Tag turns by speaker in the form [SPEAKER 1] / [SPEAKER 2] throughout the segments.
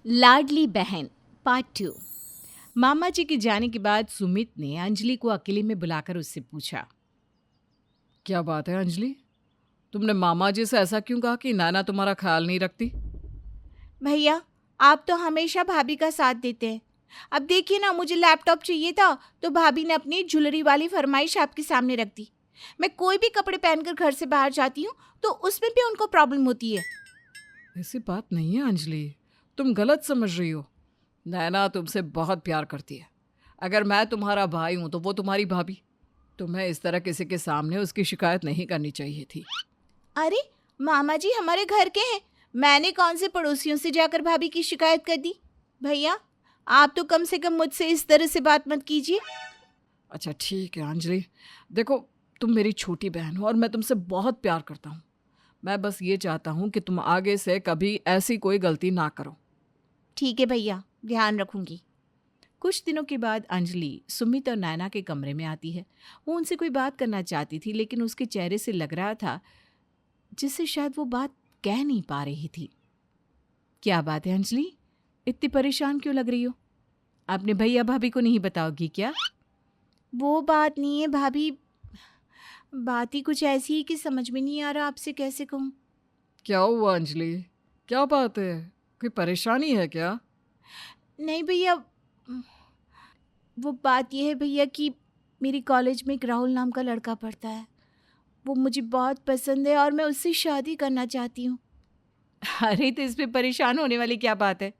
[SPEAKER 1] लाडली बहन पार्ट 2। मामा जी के जाने के बाद सुमित ने अंजलि को अकेले में बुलाकर उससे पूछा।
[SPEAKER 2] क्या बात है अंजलि, तुमने मामा जी से ऐसा क्यों कहा कि नाना तुम्हारा ख्याल नहीं रखती?
[SPEAKER 3] भैया, आप तो हमेशा भाभी का साथ देते हैं। अब देखिए ना, मुझे लैपटॉप चाहिए था तो भाभी ने अपनी ज्वेलरी वाली फरमाइश आपके सामने रख दी। मैं कोई भी कपड़े पहनकर घर से बाहर जाती हूँ तो उसमें भी उनको प्रॉब्लम होती है।
[SPEAKER 2] ऐसी बात नहीं है अंजलि, तुम गलत समझ रही हो। नैना तुमसे बहुत प्यार करती है। अगर मैं तुम्हारा भाई हूं तो वो तुम्हारी भाभी। तुम्हें इस तरह किसी के सामने उसकी शिकायत नहीं करनी चाहिए थी।
[SPEAKER 3] अरे मामा जी हमारे घर के हैं, मैंने कौन से पड़ोसियों से जाकर भाभी की शिकायत कर दी। भैया, आप तो कम से कम मुझसे इस तरह से बात मत कीजिए।
[SPEAKER 2] अच्छा ठीक है अंजलि, देखो, तुम मेरी छोटी बहन हो और मैं तुमसे बहुत प्यार करता हूँ। मैं बस ये चाहता हूँ कि तुम आगे से कभी ऐसी कोई गलती ना करो।
[SPEAKER 3] ठीक है भैया, ध्यान रखूंगी।
[SPEAKER 1] कुछ दिनों के बाद अंजलि सुमित और नैना के कमरे में आती है। वो उनसे कोई बात करना चाहती थी, लेकिन उसके चेहरे से लग रहा था जिससे शायद वो बात कह नहीं पा रही थी। क्या बात है अंजलि, इतनी परेशान क्यों लग रही हो? आपने भैया भाभी को नहीं बताओगी क्या?
[SPEAKER 3] वो बात नहीं है भाभी, बात ही कुछ ऐसी है कि समझ में नहीं आ रहा आपसे कैसे कहूँ।
[SPEAKER 2] क्या हुआ अंजलि, क्या बात है? कोई परेशानी है क्या?
[SPEAKER 3] नहीं भैया, वो बात ये है भैया कि मेरी कॉलेज में एक राहुल नाम का लड़का पढ़ता है। वो मुझे बहुत पसंद है और मैं उससे शादी करना चाहती हूँ।
[SPEAKER 1] अरे तो इसमें परेशान होने वाली क्या बात है?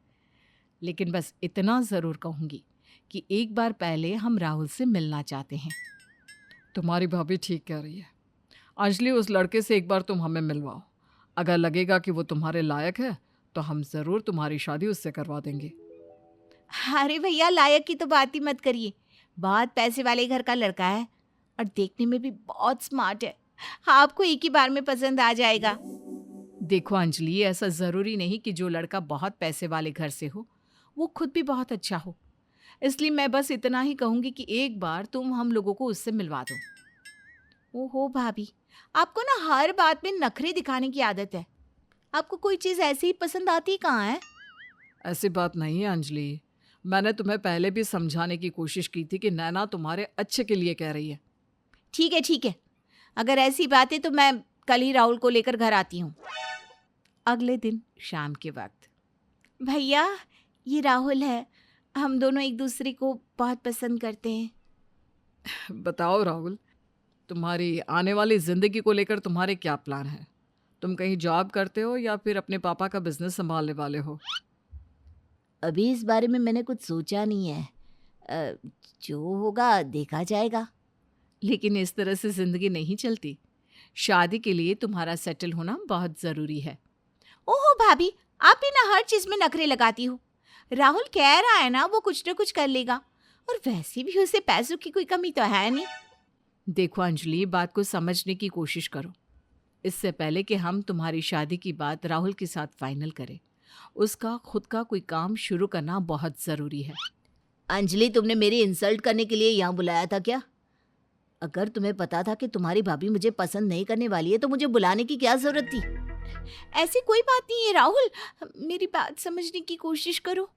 [SPEAKER 1] लेकिन बस इतना ज़रूर कहूँगी कि एक बार पहले हम राहुल से मिलना चाहते हैं।
[SPEAKER 2] तुम्हारी भाभी ठीक कह रही है अंजलि, उस लड़के से एक बार तुम हमें मिलवाओ। अगर लगेगा कि वो तुम्हारे लायक है तो हम ज़रूर तुम्हारी शादी उससे करवा देंगे।
[SPEAKER 3] अरे भैया, लायक की तो बात ही मत करिए। बहुत पैसे वाले घर का लड़का है और देखने में भी बहुत स्मार्ट है। आपको एक ही बार में पसंद आ जाएगा।
[SPEAKER 1] देखो अंजलि, ऐसा ज़रूरी नहीं कि जो लड़का बहुत पैसे वाले घर से हो वो खुद भी बहुत अच्छा हो। इसलिए मैं बस इतना ही कहूँगी कि एक बार तुम हम लोगों को उससे मिलवा दो।
[SPEAKER 3] ओहो भाभी, आपको ना हर बात में नखरे दिखाने की आदत है। आपको कोई चीज़ ऐसे ही पसंद आती कहाँ है।
[SPEAKER 2] ऐसी बात नहीं है अंजलि, मैंने तुम्हें पहले भी समझाने की कोशिश की थी कि नैना तुम्हारे अच्छे के लिए कह रही है।
[SPEAKER 3] ठीक है ठीक है, अगर ऐसी बात है तो मैं कल ही राहुल को लेकर घर आती हूँ।
[SPEAKER 1] अगले दिन शाम के वक्त
[SPEAKER 3] भैया, ये राहुल है। हम दोनों एक दूसरे को बहुत पसंद करते हैं।
[SPEAKER 2] बताओ राहुल, तुम्हारी आने वाली ज़िंदगी को लेकर तुम्हारे क्या प्लान हैं? तुम कहीं जॉब करते हो या फिर अपने पापा का बिजनेस संभालने वाले हो?
[SPEAKER 3] अभी इस बारे में मैंने कुछ सोचा नहीं है। जो होगा देखा जाएगा।
[SPEAKER 1] लेकिन इस तरह से ज़िंदगी नहीं चलती। शादी के लिए तुम्हारा सेटल होना बहुत ज़रूरी है।
[SPEAKER 3] ओहो भाभी, आप भी ना हर चीज में नखरे लगाती हो। राहुल कह रहा है ना वो कुछ ना कुछ कर लेगा, और वैसे भी उसे पैसों की कोई कमी तो है नहीं।
[SPEAKER 1] देखो अंजलि, बात को समझने की कोशिश करो। इससे पहले कि हम तुम्हारी शादी की बात राहुल के साथ फाइनल करें, उसका खुद का कोई काम शुरू करना बहुत ज़रूरी है।
[SPEAKER 3] अंजलि, तुमने मेरी इंसल्ट करने के लिए यहाँ बुलाया था क्या? अगर तुम्हें पता था कि तुम्हारी भाभी मुझे पसंद नहीं करने वाली है तो मुझे बुलाने की क्या जरूरत थी? ऐसी कोई बात नहीं है राहुल, मेरी बात समझने की कोशिश करो।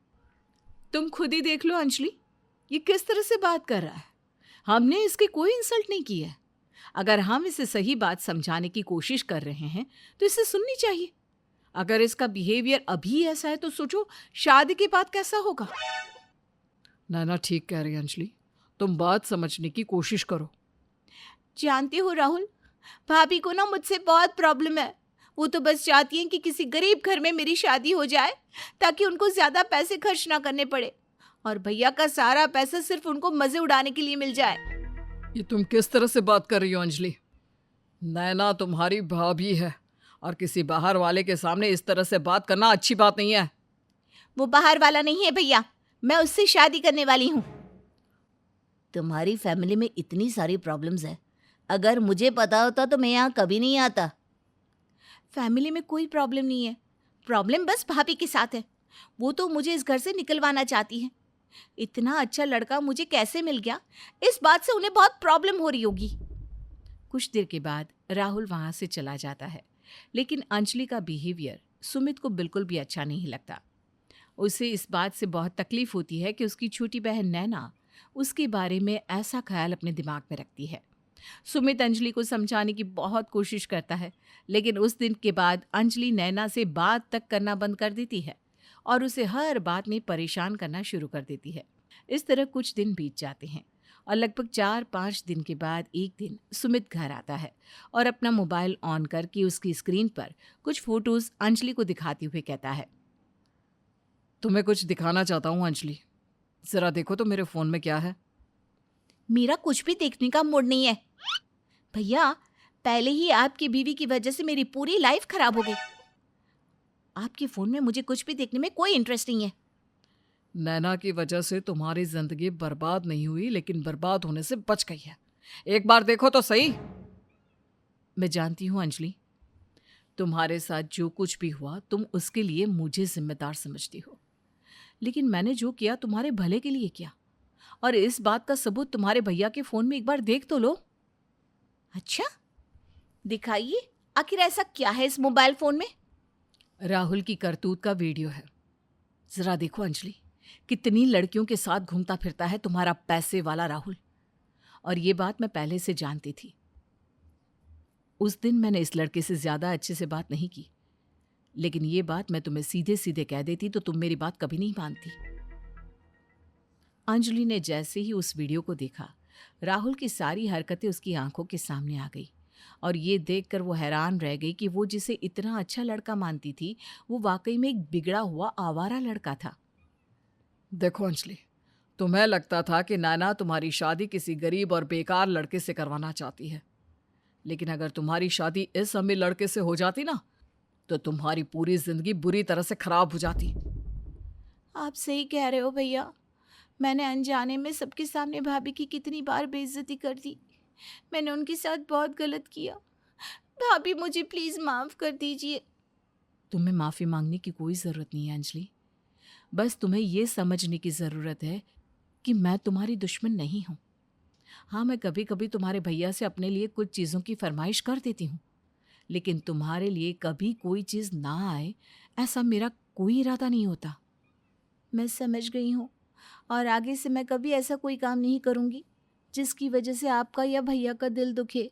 [SPEAKER 1] तुम खुद ही देख लो अंजलि, ये किस तरह से बात कर रहा है। हमने इसकी कोई इंसल्ट नहीं की है। अगर हम इसे सही बात समझाने की कोशिश कर रहे हैं तो इसे सुननी चाहिए। अगर इसका बिहेवियर अभी ऐसा है तो सोचो शादी के बाद कैसा होगा।
[SPEAKER 2] नैना ठीक कह रही है अंजलि, तुम बात समझने की कोशिश करो।
[SPEAKER 3] जानते हो राहुल, भाभी को ना मुझसे बहुत प्रॉब्लम है। वो तो बस चाहती हैं कि किसी गरीब घर में मेरी शादी हो जाए ताकि उनको ज्यादा पैसे खर्च ना करने पड़े, और भैया का सारा पैसा सिर्फ उनको मजे उड़ाने के लिए मिल जाए।
[SPEAKER 2] ये तुम किस तरह से बात कर रही हो अंजलि? नैना तुम्हारी भाभी है और किसी बाहर वाले के सामने इस तरह से बात करना अच्छी बात नहीं है।
[SPEAKER 3] वो बाहर वाला नहीं है भैया, मैं उससे शादी करने वाली हूँ। तुम्हारी फैमिली में इतनी सारी प्रॉब्लम्स है, अगर मुझे पता होता तो मैं यहाँ कभी नहीं आता। फैमिली में कोई प्रॉब्लम नहीं है, प्रॉब्लम बस भाभी के साथ है। वो तो मुझे इस घर से निकलवाना चाहती है। इतना अच्छा लड़का मुझे कैसे मिल गया, इस बात से उन्हें बहुत प्रॉब्लम हो रही होगी।
[SPEAKER 1] कुछ देर के बाद राहुल वहां से चला जाता है, लेकिन अंजलि का बिहेवियर सुमित को बिल्कुल भी अच्छा नहीं लगता। उसे इस बात से बहुत तकलीफ होती है कि उसकी छोटी बहन नैना उसके बारे में ऐसा ख्याल अपने दिमाग में रखती है। सुमित अंजलि को समझाने की बहुत कोशिश करता है, लेकिन उस दिन के बाद अंजलि नैना से बात तक करना बंद कर देती है और उसे हर बात में परेशान करना शुरू कर देती है। इस तरह कुछ दिन बीत जाते हैं और लगभग 4-5 दिन के बाद एक दिन सुमित घर आता है और अपना मोबाइल ऑन करके उसकी स्क्रीन पर कुछ फोटोज अंजलि को दिखाते हुए कहता है,
[SPEAKER 2] तुम्हें कुछ दिखाना चाहता हूँ अंजलि, ज़रा देखो तो मेरे फ़ोन में क्या है।
[SPEAKER 3] मेरा कुछ भी देखने का मूड नहीं है भैया। पहले ही आपकी बीवी की वजह से मेरी पूरी लाइफ खराब हो गई। आपके फोन में मुझे कुछ भी देखने में कोई इंटरेस्ट नहीं है।
[SPEAKER 2] नैना की वजह से तुम्हारी ज़िंदगी बर्बाद नहीं हुई, लेकिन बर्बाद होने से बच गई है। एक बार देखो तो सही।
[SPEAKER 1] मैं जानती हूँ अंजलि, तुम्हारे साथ जो कुछ भी हुआ तुम उसके लिए मुझे जिम्मेदार समझती हो, लेकिन मैंने जो किया तुम्हारे भले के लिए किया, और इस बात का सबूत तुम्हारे भैया के फोन में एक बार देख तो लो।
[SPEAKER 3] अच्छा, दिखाइए, आखिर ऐसा क्या है इस मोबाइल फोन में?
[SPEAKER 1] राहुल की करतूत का वीडियो है। जरा देखो अंजलि, कितनी लड़कियों के साथ घूमता फिरता है तुम्हारा पैसे वाला राहुल। और ये बात मैं पहले से जानती थी। उस दिन मैंने इस लड़के से ज्यादा अच्छे से बात नहीं की, लेकिन ये बात मैं तुम्हें सीधे सीधे कह देती तो तुम मेरी बात कभी नहीं मानती। अंजलि ने जैसे ही उस वीडियो को देखा, राहुल की सारी हरकतें उसकी आंखों के सामने आ गई और ये देखकर वो हैरान रह गई कि वो जिसे इतना अच्छा लड़का मानती थी, वो वाकई में एक बिगड़ा हुआ आवारा लड़का था।
[SPEAKER 2] देखो अंजलि, तुम्हें लगता था कि नैना तुम्हारी शादी किसी गरीब और बेकार लड़के से करवाना चाहती है, लेकिन अगर तुम्हारी शादी इस अमीर लड़के से हो जाती ना, तो तुम्हारी पूरी जिंदगी बुरी तरह से खराब हो जाती।
[SPEAKER 3] आप सही कह रहे हो भैया। मैंने अनजाने में सबके सामने भाभी की कितनी बार बेइज्जती कर दी। मैंने उनके साथ बहुत गलत किया। भाभी मुझे प्लीज माफ कर दीजिए।
[SPEAKER 1] तुम्हें माफ़ी मांगने की कोई ज़रूरत नहीं है अंजलि। बस तुम्हें ये समझने की ज़रूरत है कि मैं तुम्हारी दुश्मन नहीं हूँ। हाँ, मैं कभी कभी तुम्हारे भैया से अपने लिए कुछ चीज़ों की फरमाइश कर देती हूँ, लेकिन तुम्हारे लिए कभी कोई चीज़ ना आए ऐसा मेरा कोई इरादा नहीं होता।
[SPEAKER 3] मैं समझ गई हूँ, और आगे से मैं कभी ऐसा कोई काम नहीं करूँगी जिसकी वजह से आपका या भैया का दिल दुखे।